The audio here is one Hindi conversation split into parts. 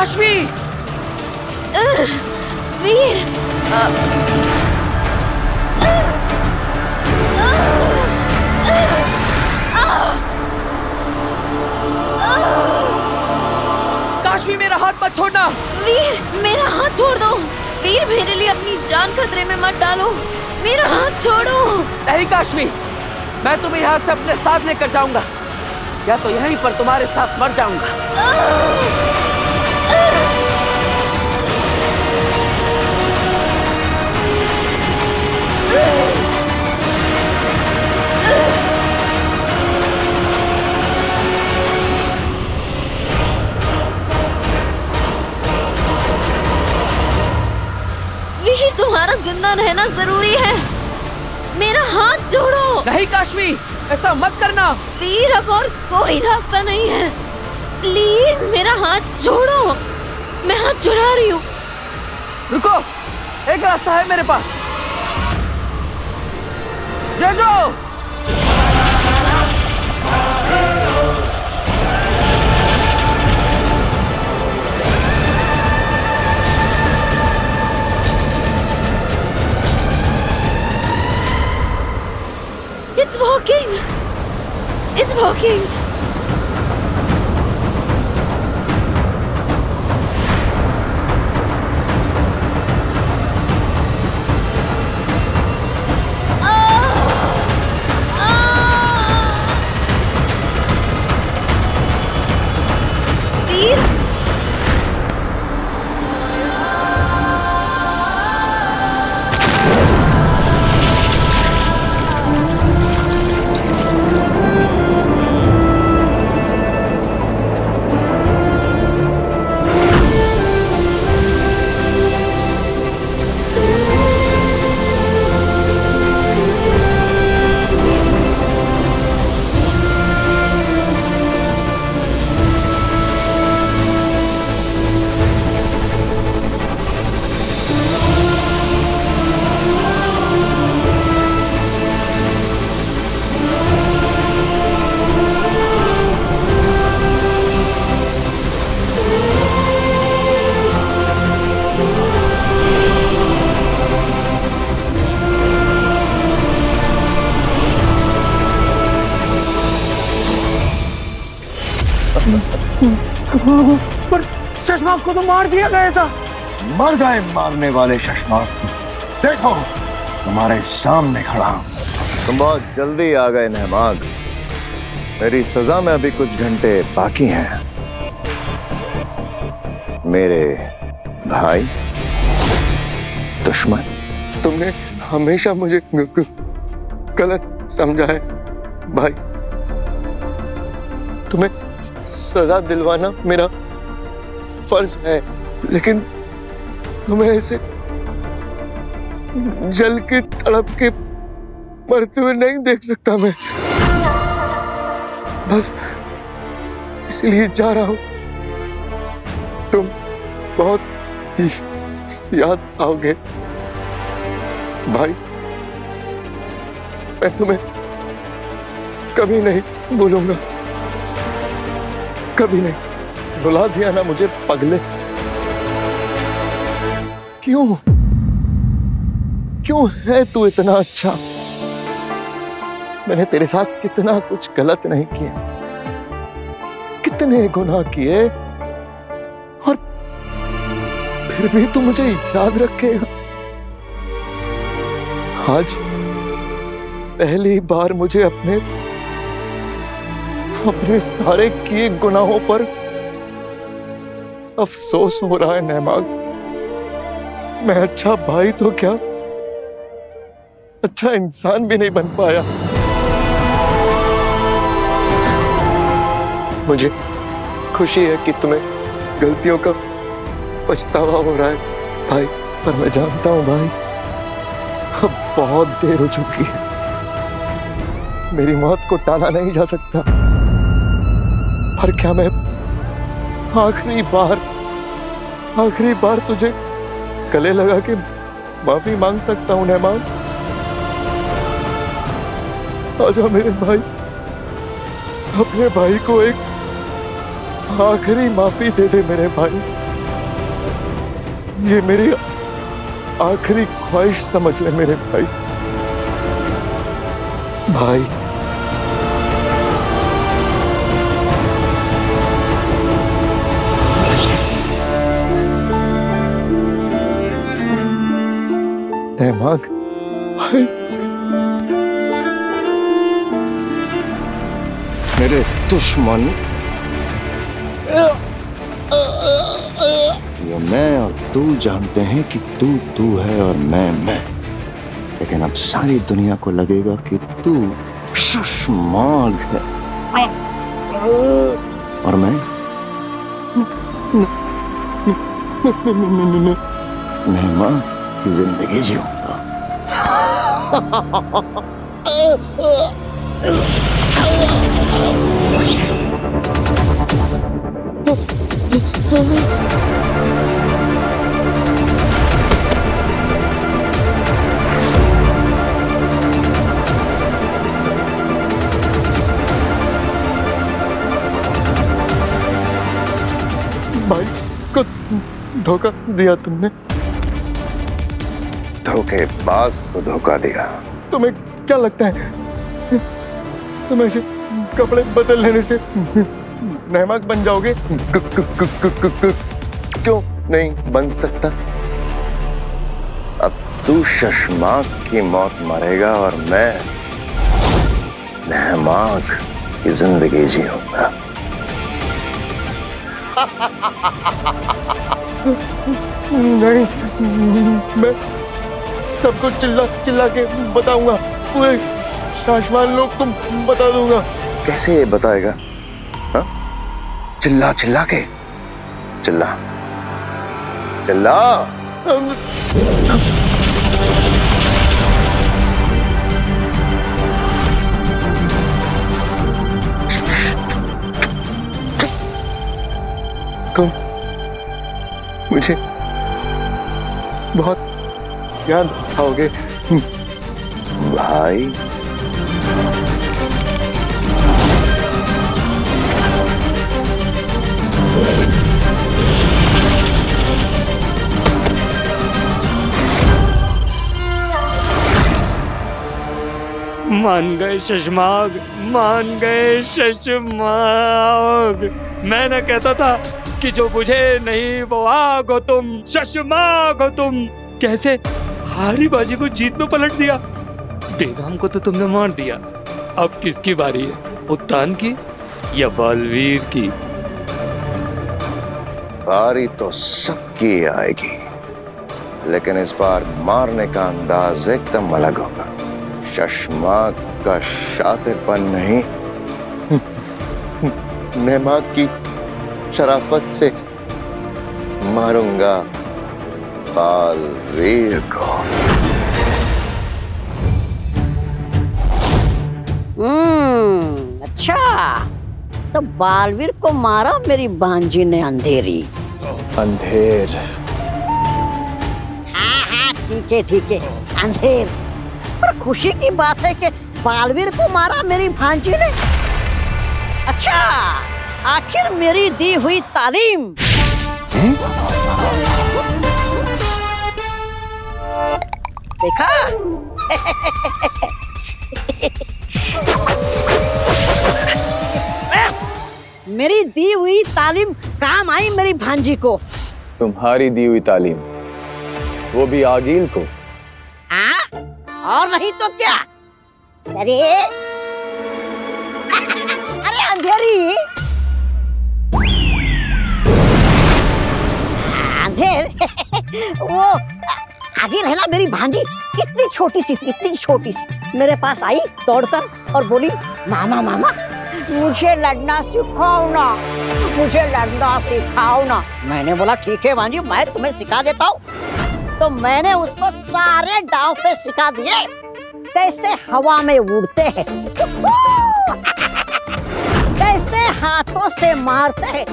काशवी! वीर! काशवी, मेरा हाथ मत छोड़ना! वीर, मेरा हाथ छोड़ दो! वीर, मेरे लिए अपनी जान खतरे में मत डालो! मेरा हाथ छोड़ो! नहीं काशवी, मैं तुम्हें यहाँ से अपने साथ लेकर जाऊंगा, या तो यहीं पर तुम्हारे साथ मर जाऊंगा। वीर, तुम्हारा जिंदा रहना जरूरी है। मेरा हाथ छोड़ो! नहीं काशवी, ऐसा मत करना। वीर, अब और कोई रास्ता नहीं है। प्लीज मेरा हाथ छोड़ो। मैं हाथ छुड़ा रही हूँ। रुको, एक रास्ता है मेरे पास। जेजो! It's working! It's working! Veer! पर शशमाक को तो मार दिया गया था। मर गए मारने वाले शशमाक। देखो, तुम्हारे सामने खड़ा हूं। तुम बहुत जल्दी आ गए नहमाग। मेरी सजा में अभी कुछ घंटे बाकी हैं। मेरे भाई दुश्मन, तुमने हमेशा मुझे गलत समझा है भाई। तुम्हें सजा दिलवाना मेरा फर्ज है, लेकिन तुम्हें ऐसे जल के तड़प के मरते हुए नहीं देख सकता मैं। बस इसलिए जा रहा हूं। तुम बहुत याद आओगे भाई। मैं तुम्हें कभी नहीं भूलूंगा, कभी नहीं। बुला दिया ना मुझे पगले। क्यों है तू इतना अच्छा? मैंने तेरे साथ कितना कुछ गलत नहीं किया, कितने गुनाह किए, और फिर भी तू मुझे याद रखेगा। आज पहली बार मुझे अपने सारे किए गुनाहों पर अफसोस हो रहा है नहमाग। मैं अच्छा भाई तो क्या, अच्छा इंसान भी नहीं बन पाया। मुझे खुशी है कि तुम्हें गलतियों का पछतावा हो रहा है भाई, पर मैं जानता हूं भाई, अब बहुत देर हो चुकी है। मेरी मौत को टाला नहीं जा सकता। पर क्या मैं आखिरी बार तुझे गले लगा के माफी मांग सकता हूं नहमाग? आजा मेरे भाई, अपने भाई को एक आखिरी माफी दे दे मेरे भाई। ये मेरी आखिरी ख्वाहिश समझ ले मेरे भाई। भाई नहमाग भाई, मेरे दुश्मन ये मैं और तू जानते हैं कि तू है और मैं, लेकिन अब सारी दुनिया को लगेगा कि तू शशमाग है और मैं नहमाग की जिंदगी जीऊंगा। भाई को धोखा दिया तुमने। धोखेबाज को धोखा दिया। तुम्हें क्या लगता है तुम ऐसे कपड़े बदल लेने से नहमाग बन जाओगे? क्यों नहीं बन सकता? अब तू शशमाग की मौत मरेगा और मैं नहमाग की जिंदगी जीऊंगा। नहीं, मैं सबको चिल्ला चिल्ला के बताऊंगा, पूरे शाश्वान लोग तुम बता दूंगा। कैसे ये बताएगा? हा? चिल्ला चिल्ला के? चिल्ला चिल्ला। तुम मुझे बहुत याद आओगे भाई। मान गए शशमाग, मान गए शशमाग। मैं न कहता था कि जो बुझे नहीं वो आग हो तुम, शशमाग हो तुम। कैसे हारी बाजी को जीत में पलट दिया। बेगाम को तो तुमने मार दिया, अब किसकी बारी है? उत्तान की या बालवीर की? बारी तो सबकी आएगी, लेकिन इस बार मारने का अंदाज एकदम अलग होगा। शशमाग का शातिरपन नहीं, नहमाग की शराफत से मारूंगा बालवीर को। अच्छा, तो बालवीर को मारा मेरी भांजी ने अंधेरी। अंधेर? हाँ, ठीक है, अंधेर। पर खुशी की बात है कि बालवीर को मारा मेरी भांजी ने। अच्छा, आखिर मेरी दी हुई तालीम देखा? मेरी दी हुई तालीम काम आई मेरी भांजी को। तुम्हारी दी हुई तालीम, वो भी आगील को? हाँ, और नहीं तो क्या? अरे अंधेरी, अंधेर वो आगिल है ना मेरी भांजी, इतनी छोटी सी मेरे पास आई दौड़कर और बोली, मामा मुझे लड़ना सिखाओ ना। मैंने बोला ठीक है भांजी, मैं तुम्हें सिखा देता हूँ। तो मैंने उसको सारे दांव पे सिखा दिए, कैसे हवा में उड़ते हैं, कैसे हाथों से मारते हैं,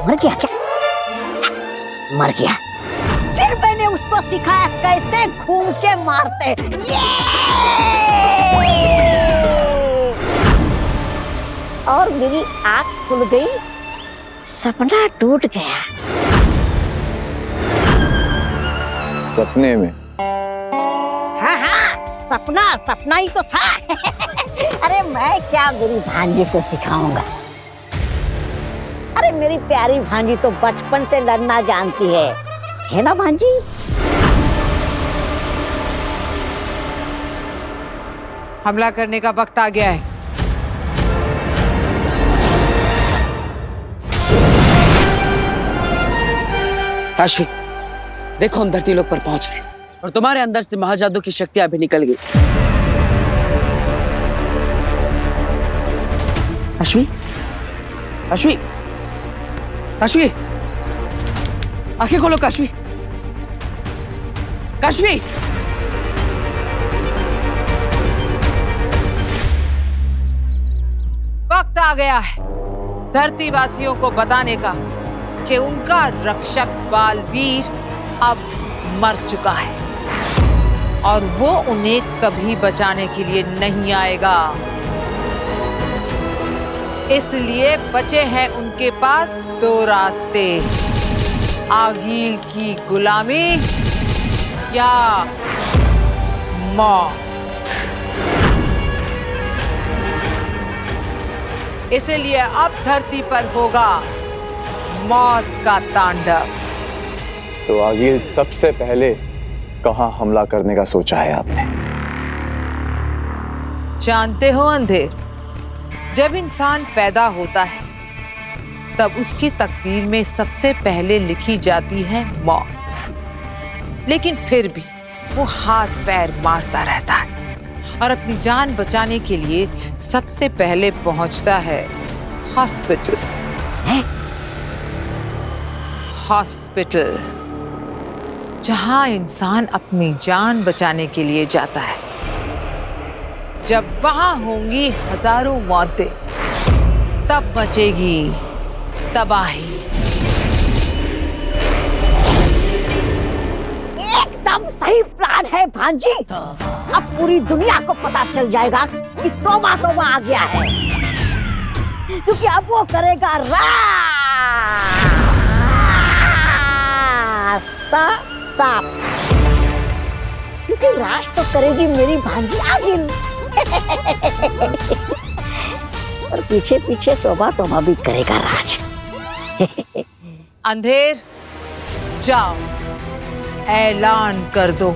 मर गया क्या? मर गया। फिर मैंने उसको सिखाया कैसे घूम के मारते। ये और मेरी आँख खुल गई, सपना टूट गया। सपने में? हाँ हाँ, सपना सपना ही तो था। अरे मैं क्या मेरी भांजी को सिखाऊंगा। अरे मेरी प्यारी भांजी तो बचपन से लड़ना जानती है ना भांजी? हमला करने का वक्त आ गया है। काशवी, देखो हम धरती लोक पर पहुंच गए और तुम्हारे अंदर से महाजादू की शक्तियां भी निकल गई। काशवी, काशवी, काशवी, आंखें खोलो काशवी, काशवी। वक्त आ गया है धरती वासियों को बताने का कि उनका रक्षक बालवीर अब मर चुका है और वो उन्हें कभी बचाने के लिए नहीं आएगा। इसलिए बचे हैं उनके पास दो रास्ते, आगील की गुलामी या मौत। इसलिए अब धरती पर होगा मौत का तांडव। तो आगील सबसे पहले कहाँ हमला करने का सोचा है आपने? जानते हो अंधेर, जब इंसान पैदा होता है तब उसकी तकदीर में सबसे पहले लिखी जाती है मौत। लेकिन फिर भी वो हाथ पैर मारता रहता है और अपनी जान बचाने के लिए सबसे पहले पहुंचता है हॉस्पिटल। हॉस्पिटल जहां इंसान अपनी जान बचाने के लिए जाता है। जब वहां होंगी हजारों मौतें, तब मचेगी तबाही। एकदम सही प्लान है भांजी। अब पूरी दुनिया को पता चल जाएगा कि तौबा तौबा आ गया है, क्योंकि अब वो करेगा रास्ता साफ, क्योंकि राज तो करेगी मेरी भांजी आगिल। और पीछे पीछे तौबा तौबा भी करेगा राज। अंधेर, जाओ ऐलान कर दो,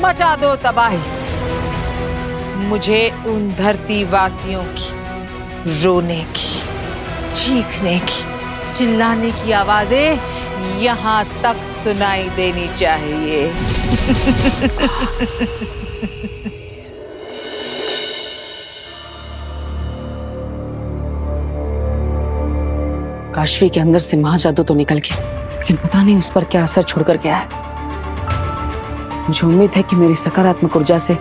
मचा दो तबाही। मुझे उन धरती वासियों की रोने की, चीखने की, चिल्लाने की आवाजें यहाँ तक सुनाई देनी चाहिए। काशवी के अंदर से महाजादू तो निकल गया, लेकिन पता नहीं उस पर क्या असर छोड़कर गया है। मुझे उम्मीद है कि मेरी सकारात्मक ऊर्जा से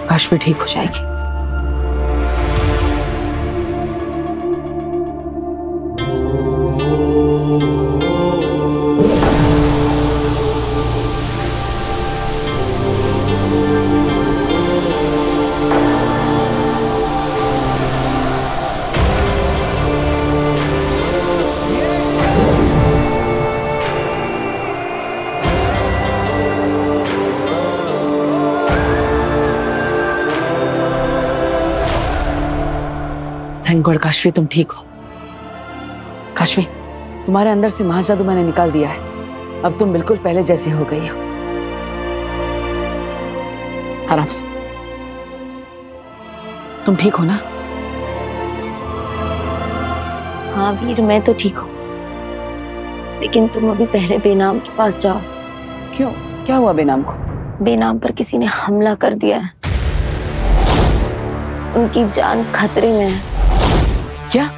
काशवी ठीक हो जाएगी। थैंक गॉड काशवी, तुम ठीक हो। काशवी, तुम्हारे अंदर से महाजादू मैंने निकाल दिया है। अब तुम बिल्कुल पहले जैसी हो गई हो। आराम से। तुम ठीक हो ना? हाँ वीर, मैं तो ठीक हूँ, लेकिन तुम अभी पहले बेनाम के पास जाओ। क्यों? क्या हुआ बेनाम को? बेनाम पर किसी ने हमला कर दिया है, उनकी जान खतरे में है। क्या?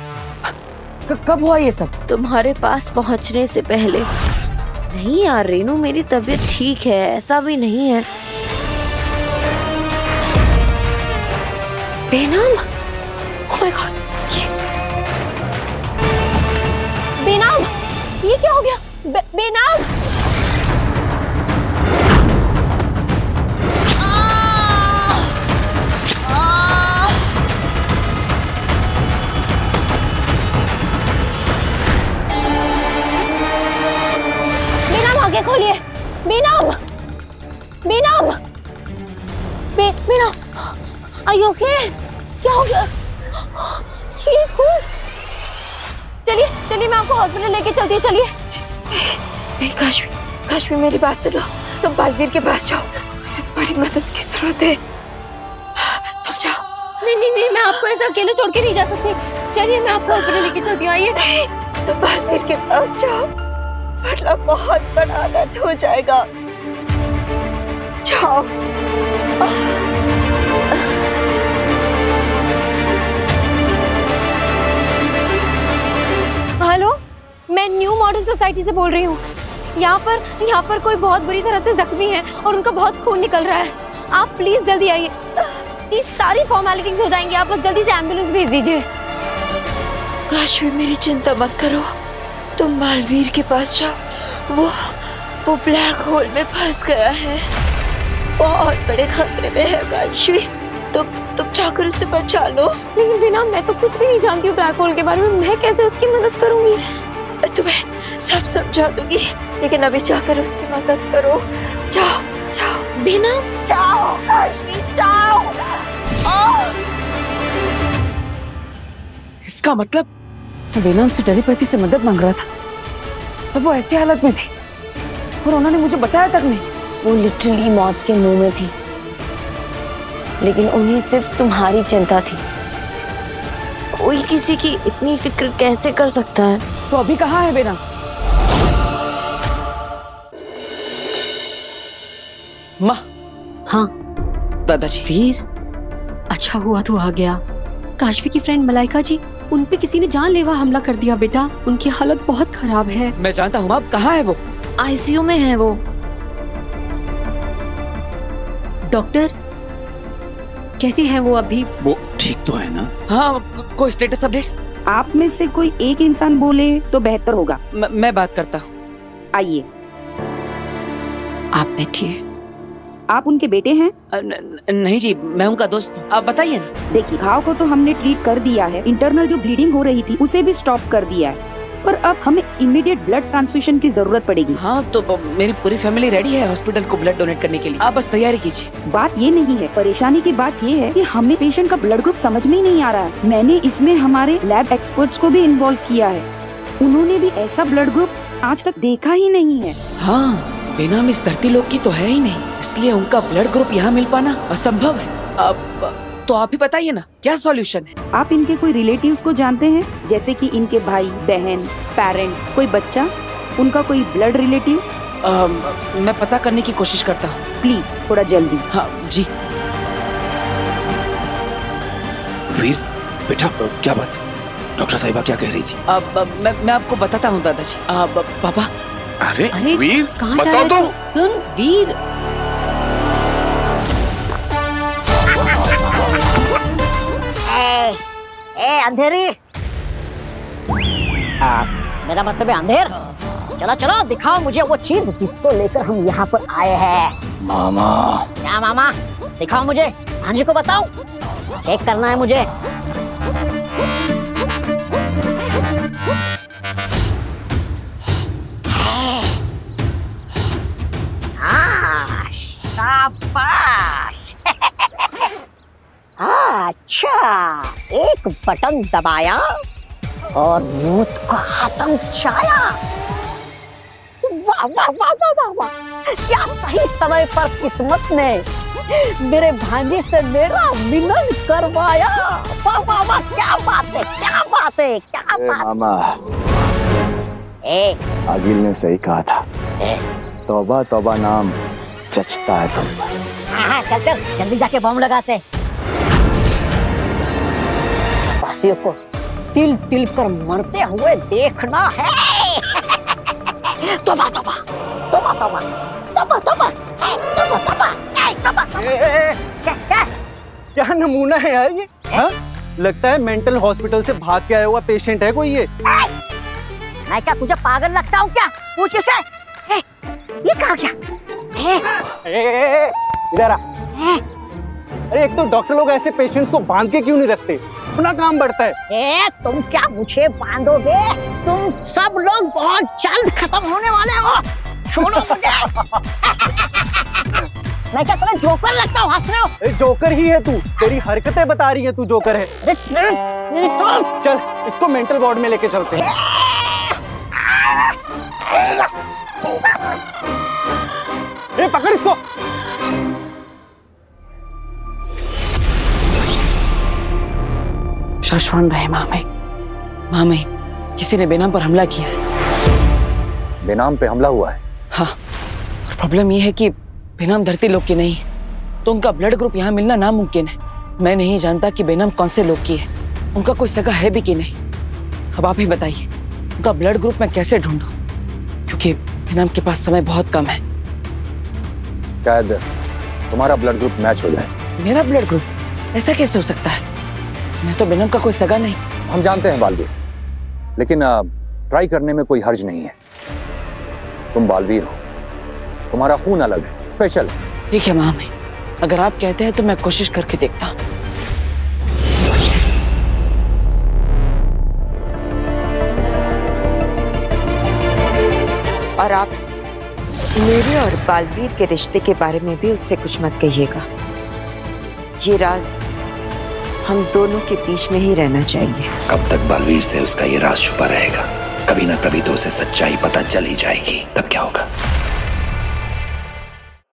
कब हुआ ये सब? तुम्हारे पास पहुंचने से पहले। नहीं यार रेनू, मेरी तबीयत ठीक है, ऐसा भी नहीं है। बेनाम? ओह माय गॉड, बेनाम, ये क्या हो गया? बेनाम! खोलिए। बेनम, बेनम, बेनम, आर यू ओके? क्या हो गया? ठीक हूँ। चलिए चलिए, मैं आपको हॉस्पिटल लेके चलती हूँ। चलिए। काश्मी मेरी बात सुनो, तुम बालवीर के पास जाओ, उसे तुम्हारी मदद की जरूरत है। तुम जाओ। नहीं, मैं आपको ऐसा अकेले छोड़ के नहीं जा सकती। चलिए, मैं आपको हॉस्पिटल लेके चलती हूँ। आइए। तुम बालवीर के पास जाओ, वरना बहुत बड़ा आघात हो जाएगा। जाओ। हेलो, मैं न्यू मॉडर्न सोसाइटी से बोल रही हूँ। यहाँ पर कोई बहुत बुरी तरह से जख्मी है और उनका बहुत खून निकल रहा है। आप प्लीज जल्दी आइए। ये सारी फॉर्मेलिटीज हो जाएंगी, आप बस जल्दी से एम्बुलेंस भेज दीजिए। काश्मी, मेरी चिंता मत करो, तुम बालवीर के पास जाओ। वो ब्लैक होल में फंस गया है, बहुत बड़े खतरे में है काश्मी। तुम जाकर उसे बचा लो। लेकिन बिना, मैं तो कुछ भी नहीं जानती हूँ ब्लैक होल के बारे में, मैं कैसे उसकी मदद करूंगी? तुम्हें सब समझा दूंगी, लेकिन अभी जाकर उसकी मदद करो। जाओ। बिना, जाओ काश्मी, जाओ। इसका मतलब बेनम से टेलीपैथी से मदद मांग रहा था, तब वो ऐसी हालत में थी और उन्होंने मुझे बताया तक नहीं। वो लिटरली मौत के मुंह में थी, लेकिन उन्हें सिर्फ तुम्हारी चिंता थी। कोई किसी की इतनी फिक्र कैसे कर सकता है? तो अभी कहाँ है बेनम? माँ। हाँ दादाजी। वीर, अच्छा हुआ तू आ गया। काशवी की फ्रेंड मलाइका जी, उन पे किसी ने जानलेवा हमला कर दिया बेटा। उनकी हालत बहुत खराब है। मैं जानता हूँ, अब कहाँ है वो? आईसीयू में है वो। डॉक्टर, कैसी है वो अभी? वो ठीक तो है ना? हाँ, कोई स्टेटस अपडेट? आप में से कोई एक इंसान बोले तो बेहतर होगा। मैं बात करता हूँ। आइए। आप बैठिए। आप उनके बेटे हैं? नहीं जी, मैं उनका दोस्त हूँ। आप बताइए ना। देखिए, घाव को तो हमने ट्रीट कर दिया है, इंटरनल जो ब्लीडिंग हो रही थी उसे भी स्टॉप कर दिया है, पर अब हमें इमीडिएट ब्लड ट्रांसफ्यूजन की जरूरत पड़ेगी। हाँ, तो मेरी पूरी फैमिली रेडी है हॉस्पिटल को ब्लड डोनेट करने के लिए। आप बस तैयारी कीजिए। बात ये नहीं है, परेशानी की बात ये है कि हमें पेशेंट का ब्लड ग्रुप समझ में ही नहीं आ रहा है। मैंने इसमें हमारे लैब एक्सपर्ट्स को भी इन्वॉल्व किया है, उन्होंने भी ऐसा ब्लड ग्रुप आज तक देखा ही नहीं है। हाँ, बेनम इस धरती लोक की तो है ही नहीं, इसलिए उनका ब्लड ग्रुप यहाँ मिल पाना असंभव है। अब तो आप ही बताइए ना, क्या सॉल्यूशन है? आप इनके कोई रिलेटिव्स को जानते हैं, जैसे कि इनके भाई बहन, पेरेंट्स, कोई बच्चा, उनका कोई ब्लड रिलेटिव? मैं पता करने की कोशिश करता हूँ। प्लीज थोड़ा जल्दी। हाँ जी। वीर बेटा, क्या बात है? डॉक्टर साहिबा क्या कह रही थी? अब मैं आपको बताता हूँ दादाजी। पापा। अरे वीर, कहाँ जा बताओ रहे तो। हो? सुन वीर, ए अंधेरी, मेरा मतलब है अंधेर। चलो चलो, दिखाओ मुझे वो चीज जिसको लेकर हम यहाँ पर आए हैं। मामा। क्या मामा? दिखाओ मुझे, भांजी को बताओ, चेक करना है मुझे। शाबाश। अच्छा, एक बटन दबाया और मौत को खत्म छाया। वाह वाह वाह वाह वाह वाह, क्या सही समय पर किस्मत ने मेरे भांजे से मेरा मिलन करवाया। वाह वाह वाह, क्या बात है, क्या बात है, क्या बात। मामा, आगिल ने सही कहा था, तौबा तौबा नाम जचता है तुम पर। हाँ, चल चल जल्दी जाके बम लगाते। वासियों को तिल तिल कर मरते हुए देखना है। तौबा तौबा तौबा तौबा तौबा तौबा तौबा तौबा तौबा। क्या नमूना है यार ये? हाँ? लगता है मेंटल हॉस्पिटल से भाग के आया हुआ पेशेंट है कोई ये। मैं क्या तुझे पागल लगता हूँ क्या? पूछ इसे। ये कहाँ गया? इधर आ। अरे एक तो डॉक्टर लोग ऐसे पेशेंट्स को बांध के क्यों नहीं रखते? अपना काम बढ़ता है। तुम क्या मुझे बांधोगे? तुम सब लोग बहुत जल्द खत्म होने वाले हो। छोड़ो मुझे। मैं क्या तुम्हें जोकर लगता हूँ? हंस रहे हो? जोकर ही है तू, तेरी हरकतें बता रही है तू जोकर है। चल इसको मेंटल वार्ड में लेके चलते हैं। ए, पकड़ इसको। शशवान रहे मामे, किसी ने बेनाम पर हमला किया है। बेनाम पे हमला हुआ है? हाँ, और प्रॉब्लम ये है कि बेनाम धरती लोग की नहीं, तो उनका ब्लड ग्रुप यहाँ मिलना नामुमकिन है। मैं नहीं जानता कि बेनाम कौन से लोग की है, उनका कोई सगा है भी कि नहीं। अब आप ही बताइए, उनका ब्लड ग्रुप मैं कैसे ढूंढूं, क्योंकि बेनाम के पास समय बहुत कम है। शायद तुम्हारा ब्लड ग्रुप मैच हो जाए। मेरा ब्लड ग्रुप? ऐसा कैसे हो सकता है? मैं तो बेनाम का कोई सगा नहीं। हम जानते हैं बालवीर, लेकिन ट्राई करने में कोई हर्ज नहीं है। तुम बालवीर हो, तुम्हारा खून अलग है, स्पेशल। ठीक है मामे, अगर आप कहते हैं तो मैं कोशिश करके देखता हूँ। और आप मेरे और बालवीर के रिश्ते के बारे में भी उससे कुछ मत कहिएगा। ये राज हम दोनों के बीच में ही रहना चाहिए। कब तक बालवीर से उसका ये राज छुपा रहेगा? कभी ना कभी तो उसे सच्चाई पता चल ही जाएगी, तब क्या होगा?